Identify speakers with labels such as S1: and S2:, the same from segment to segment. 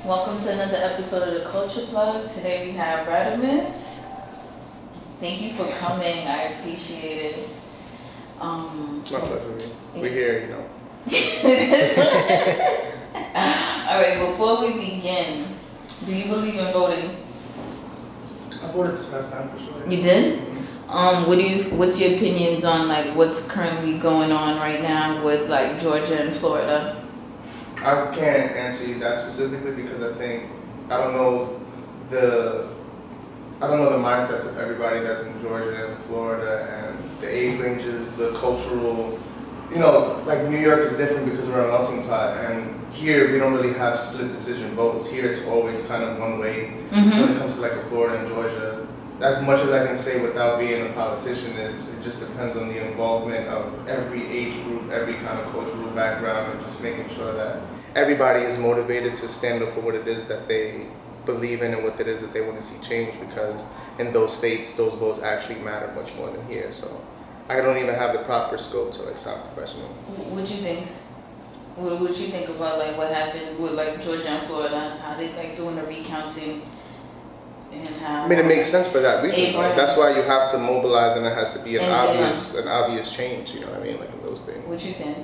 S1: Welcome to another episode of the Culture Plug. Today we have Radamiz. Thank you for coming. I appreciate it.
S2: It's my pleasure. We're here, you know.
S1: All right. Before we begin, do you believe in voting?
S2: I voted this last time for sure.
S1: You did. What's your opinions on like what's currently going on right now with like Georgia and Florida?
S2: I can't answer you that specifically because I don't know the mindsets of everybody that's in Georgia and Florida and the age ranges, the cultural, like New York is different because we're a melting pot, and here we don't really have split decision votes. Here it's always kind of one way when it comes to like a Florida and Georgia. As much as I can say without being a politician is it just depends on the involvement of every age group, every kind of cultural background, and just making sure that everybody is motivated to stand up for what it is that they believe in and what it is that they want to see change, because in those states those votes actually matter much more than here. So I don't even have the proper scope to like sound professional.
S1: What you think? What you think about like what happened with like Georgia and Florida? How they like doing the recounting? And how,
S2: I mean, it makes sense for that reason. Like, that's why you have to mobilize, and it has to be an obvious change. You know what I mean? Like in those things.
S1: What you think?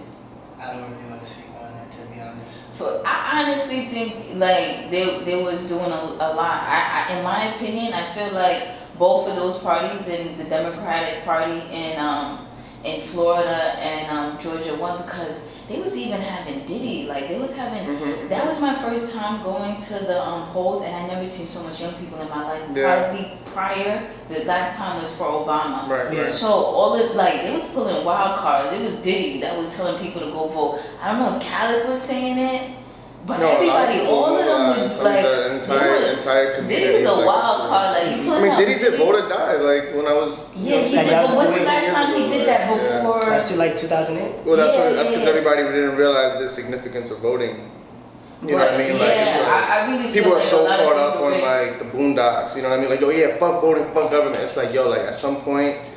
S3: I don't really want to speak on it, to be honest.
S1: I honestly think like they was doing a lot. I in my opinion, I feel like both of those parties, in the Democratic Party in Florida and Georgia, won because they was even having Diddy. Like they was having. That was my first time going to the polls, and I never seen so much young people in my life.
S2: Yeah.
S1: Probably prior, the last time was for Obama.
S2: Right.
S3: Yeah.
S1: So all it like they was pulling wild cards. It was Diddy that was telling people to go vote. I don't know if Khaled was saying it, but everybody, all of them was like
S2: the entire community.
S1: Diddy was a wild card. Like you put
S2: Diddy did vote or die. Like when I was.
S1: Yeah, he did. But what's the last time he did that before?
S3: That's to like 2008.
S2: Well, that's because everybody didn't realize the significance of voting. You know what I mean? Like, it's like
S1: I really
S2: people
S1: feel
S2: are
S1: like
S2: so
S1: a lot
S2: caught
S1: of
S2: up
S1: people
S2: on like the boondocks. You know what I mean? Like, oh yeah, fuck voting, fuck government. It's like, yo, like at some point,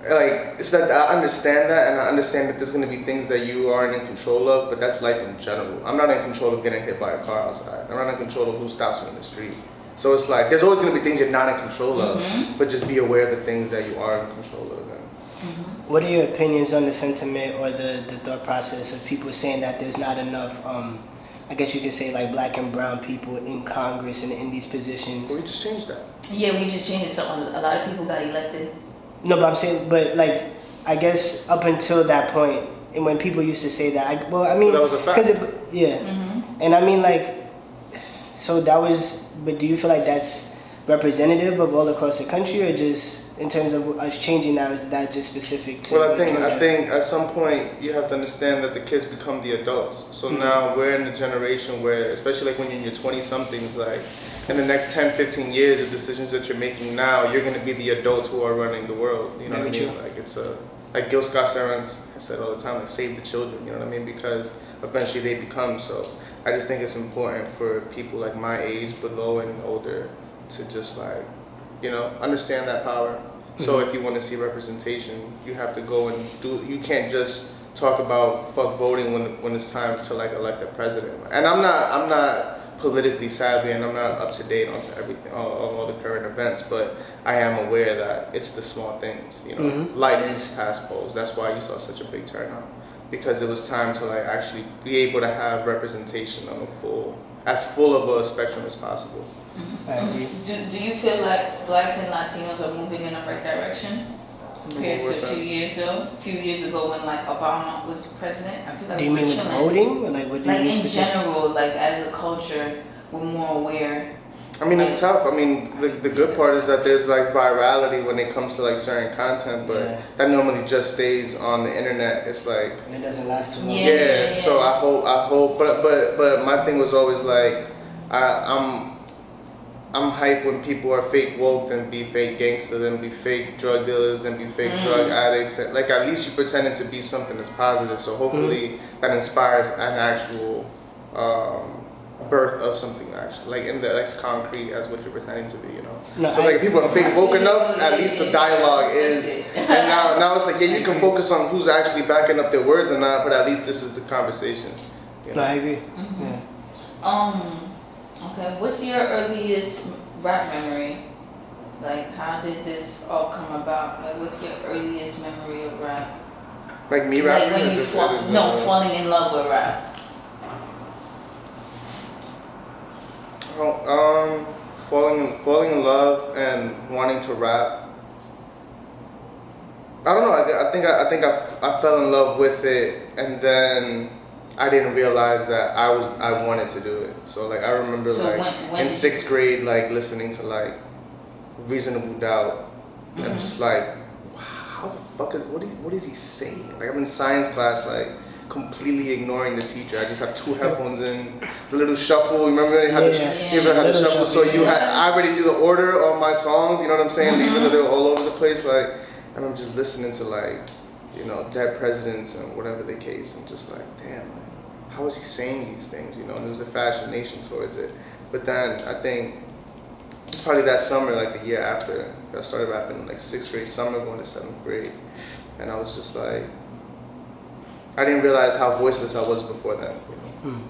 S2: like it's that I understand that, and I understand that there's gonna be things that you aren't in control of, but that's life in general. I'm not in control of getting hit by a car outside. I'm not in control of who stops me in the street. So it's like there's always gonna be things you're not in control of, but just be aware of the things that you are in control of.
S3: What are your opinions on the sentiment or the thought process of people saying that there's not enough, I guess you could say like black and brown people in Congress and in these positions?
S2: Well, we just changed that.
S1: Yeah, we just changed it. So a lot of people got elected.
S3: No, but I'm saying, but like, I guess up until that point, and when people used to say that, well, that was a fact. And I mean like, so that was, but do you feel like that's representative of all across the country, or just in terms of us changing now, is that just specific to
S2: Well, I
S3: Georgia?
S2: think at some point you have to understand that the kids become the adults. So now we're in the generation where, especially like when you're in your 20-somethings, like in the next 10, 15 years, the decisions that you're making now, you're going to be the adults who are running the world. You know what I mean? Like it's like Gil Scott-Heron's said all the time, like save the children. You know what I mean? Because eventually they become. So I just think it's important for people like my age, below and older, to just like, understand that power. So if you want to see representation, you have to go and you can't just talk about fuck voting when it's time to like elect a president. And I'm not politically savvy, and I'm not up to date onto everything, all the current events, but I am aware that it's the small things, lighting past polls. That's why you saw such a big turnout, because it was time to like actually be able to have representation on as full of a spectrum as possible.
S3: I agree.
S1: Do you feel like blacks and Latinos are moving in the right direction compared to a few years ago when like Obama was president? I feel like
S3: do you mean with voting, or like what do you mean
S1: in
S3: specifically?
S1: general, like as a culture, we're more aware.
S2: I mean, it's tough. I mean, the good part is that there's like virality when it comes to like certain content, but that normally just stays on the internet. It's like,
S3: and it doesn't last too long.
S2: Yeah. So I hope, but my thing was always like, I'm hyped when people are fake woke, then be fake gangster, then be fake drug dealers, then be fake drug addicts. Like at least you pretended to be something that's positive. So hopefully that inspires an actual birth of something actually, like in the as concrete as what you're pretending to be. So it's like if people are fake woke enough, at least the dialogue is. And now it's like you can focus on who's actually backing up their words or not, but at least this is the conversation.
S3: No, I agree. Yeah.
S1: Okay, what's your earliest rap memory? Like, how did this all come about? Like, what's your earliest memory of rap?
S2: Like me rapping,
S1: like when
S2: or
S1: you
S2: just
S1: falling in love with rap.
S2: Falling in love and wanting to rap. I don't know. I think I fell in love with it, and then I didn't realize that I wanted to do it. So like I remember when in 6th grade, like listening to like Reasonable Doubt, and I'm just like, wow, how the fuck what is he saying? Like I'm in science class, like completely ignoring the teacher. I just have 2 headphones in, the little shuffle. Remember they had you ever had the shuffle? So I already knew the order of my songs. You know what I'm saying? Even though they were all over the place, like, and I'm just listening to like, you know, dead presidents and whatever the case, and just like, damn, like, how is he saying these things? You know, and there was a fascination towards it. But then I think it's probably that summer, like the year after, I started rapping, like 6th grade summer, going to 7th grade, and I was just like, I didn't realize how voiceless I was before then. You know?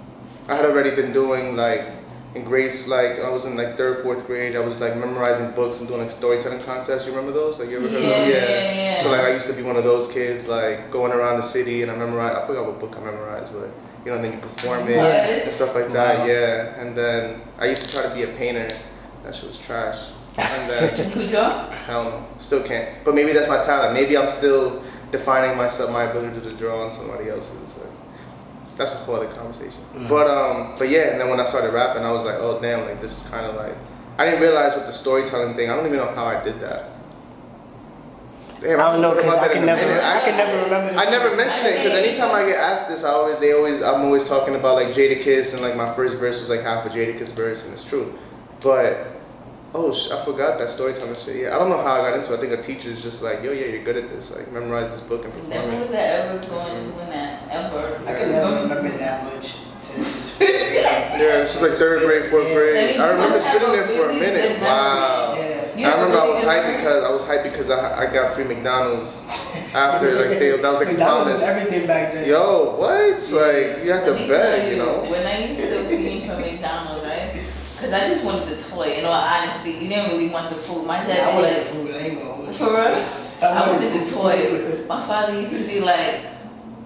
S2: I had already been doing like in grades, like I was in like 3rd, 4th grade. I was like memorizing books and doing like storytelling contests. You remember those? Like you ever heard of them?
S1: Yeah.
S2: So like I used to be one of those kids, like going around the city and I forgot what book I memorized, but you know, and then you perform it and stuff like that. Wow. Yeah. And then I used to try to be a painter. That shit was trash. And then
S1: Good job.
S2: Hell no, still can't. But maybe that's my talent. Maybe I'm still defining myself, my ability to draw on somebody else's. That's a whole other conversation. But yeah, and then when I started rapping, I was like, oh damn, like this is kind of like, I didn't realize with the storytelling thing, I don't even know how I did that. Damn,
S3: I don't know, because I can never remember.
S2: I never mention it, because anytime I get asked this, I'm always talking about like Jadakiss, and like my first verse was like half a Jadakiss verse, and it's true. But I forgot that storytelling shit. Yeah, I don't know how I got into it. I think a teacher's just like, yo, yeah, you're good at this. Like, memorize this book and perform it.
S1: Never was I ever doing that, ever.
S3: I can never remember that much.
S2: Yeah, it's just like 3rd grade, 4th grade. I remember sitting there for a minute. Wow. Yeah. I remember I was hyped because I got free McDonald's after like that was like
S3: McDonald's was everything back then.
S2: Yo, what? Like you had to beg, you know.
S1: When I used to eat from McDonald's, right? Because I just wanted the toy, in all honesty. You didn't really want the food. My dad
S3: I wanted the food, I ain't gonna hold you.
S1: For real? I wanted the toy. My father used to be like,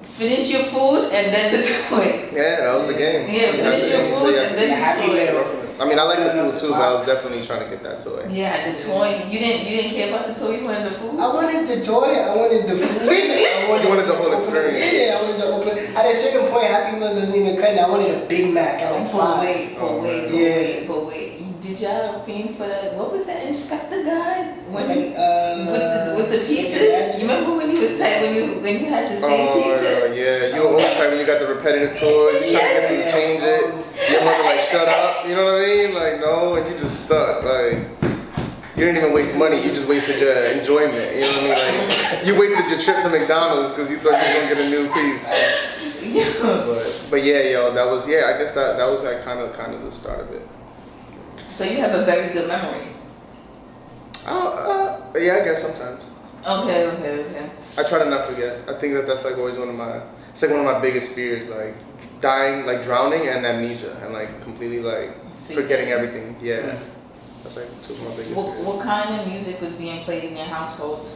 S1: finish your food and then the toy.
S2: Yeah, that was the game.
S1: Yeah, finish your food and then the toy.
S2: I mean, I like the food too, but I was definitely trying to get that toy.
S1: Yeah, the toy. You didn't care about the toy, you wanted the food?
S3: I wanted the toy, I wanted the food.
S2: You wanted the whole experience.
S3: Yeah, I wanted the open. At a certain point, Happy Meals wasn't even cutting. I wanted a Big Mac at like 5.
S1: But wait. Did y'all fiend for that? What was that Inspector guy? With the pieces? You remember when he was tight, when you had the same pieces?
S2: Yeah, you were always tight when you got the repetitive toys. You tried to get them to change it. Your mother like, shut up. You know what I mean? Like, no, and you just stuck. Like, you didn't even waste money. You just wasted your enjoyment. You know what I mean? Like, you wasted your trip to McDonald's because you thought you were gonna get a new piece. But yeah, yo, I guess that was like kind of the start of it.
S1: So you have a very good memory.
S2: Yeah, I guess sometimes.
S1: Okay.
S2: I try to not forget. I think that's like always one of my biggest fears, like dying, like drowning and amnesia, and like completely like forgetting everything. Yeah. That's like 2 of my biggest fears.
S1: What kind of music was being played in your household?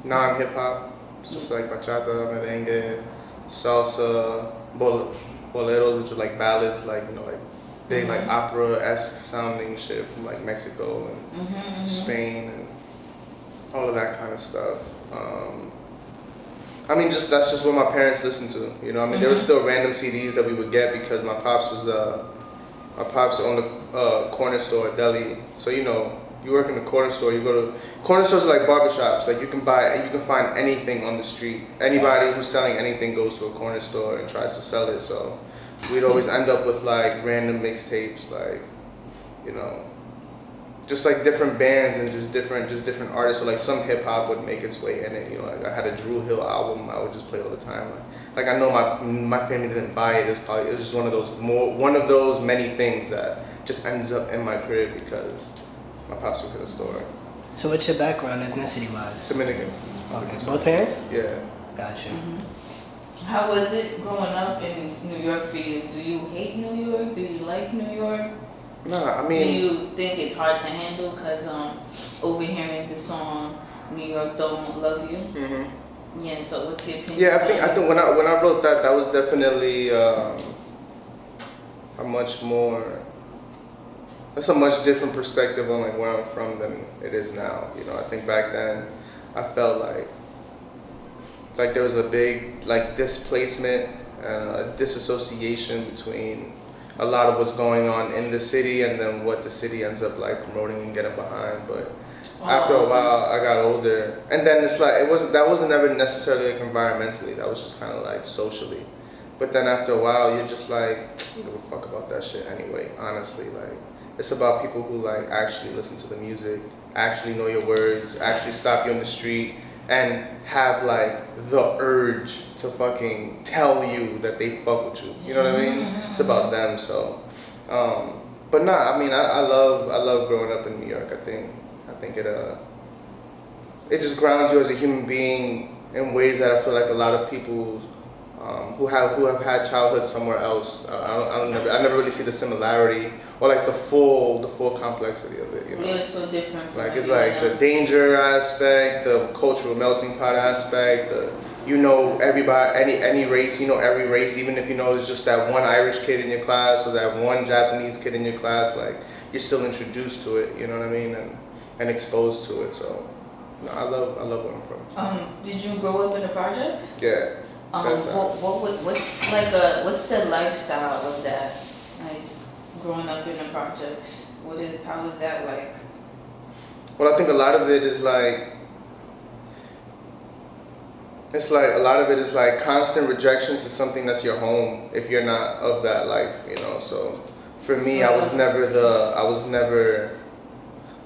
S2: Non-hip hop. It's just like bachata, merengue, salsa, boleros, which are like ballads, like, you know, like big like opera-esque sounding shit from like Mexico and Spain and all of that kind of stuff. I mean, that's just what my parents listened to. You know, I mean, there were still random CDs that we would get because my pops owned a corner store, a deli. So you know, you work in the corner store. You go to corner stores are like barbershops. Like you can find anything on the street. Anybody who's selling anything goes to a corner store and tries to sell it. So we'd always end up with like random mixtapes, like, you know, just like different bands and just different artists. So like some hip hop would make its way in it. You know, like I had a Drew Hill album I would just play all the time. Like I know my family didn't buy it. It was just one of those many things that just ends up in my crib because my pops worked at the store.
S3: So what's your background ethnicity wise?
S2: Dominican.
S3: Okay, both parents?
S2: Yeah.
S3: Gotcha.
S1: How was it growing up in New York for you? Do you hate New York? Do you like New York?
S2: No, I mean.
S1: Do you think it's hard to handle? Cause overhearing the song "New York Don't Love You."
S2: Mm-hmm.
S1: Yeah. So what's your opinion?
S2: Yeah, I think when I wrote that, that was definitely a much more. That's a much different perspective on like where I'm from than it is now. You know, I think back then, I felt like there was a big like displacement and a disassociation between a lot of what's going on in the city and then what the city ends up like promoting and getting behind. But after a while, I got older, and then it's like that wasn't ever necessarily like environmentally. That was just kind of like socially. But then after a while, you're just like, I don't give a fuck about that shit anyway. Honestly, like it's about people who like actually listen to the music, actually know your words, actually stop you on the street, and have like the urge to fucking tell you that they fuck with you. You know what I mean? It's about them. So, but nah, I mean, I love growing up in New York. I think it just grounds you as a human being in ways that I feel like a lot of people who have had childhood somewhere else, I never really see the similarity or like the full complexity of it. You know,
S1: it's so different.
S2: Like it's like the danger aspect, the cultural melting pot aspect, everybody, any race, every race, even if it's just that one Irish kid in your class or that one Japanese kid in your class, like you're still introduced to it. You know what I mean? And exposed to it. So no, I love where I'm from.
S1: Did you grow up in the projects?
S2: Yeah.
S1: What's the lifestyle of that? Like growing up in the projects. How is that like?
S2: Well, I think a lot of it is like constant rejection to something that's your home if you're not of that life, So for me, I was never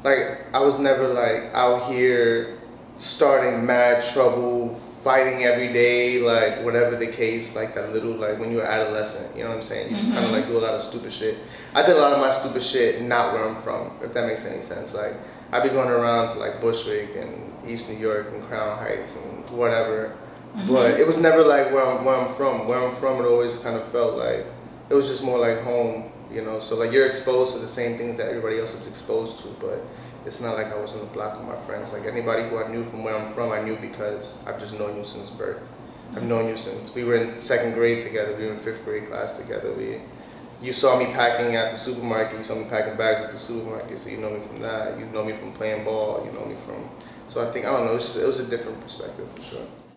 S2: like out here starting mad trouble, fighting every day, like whatever the case, like that little, like when you're adolescent, you know what I'm saying? You just kind of like do a lot of stupid shit. I did a lot of my stupid shit not where I'm from, if that makes any sense. Like I'd be going around to like Bushwick and East New York and Crown Heights and whatever, but it was never like where I'm from. Where I'm from, it always kind of felt like it was just more like home, So like you're exposed to the same things that everybody else is exposed to, but it's not like I was on the block with my friends. Like anybody who I knew from where I'm from, I knew because I've just known you since birth. I've known you since we were in 2nd grade together. We were in 5th grade class together. You saw me packing at the supermarket. You saw me packing bags at the supermarket. So you know me from that. You know me from playing ball. You know me from. So I think, I don't know. It was a different perspective for sure.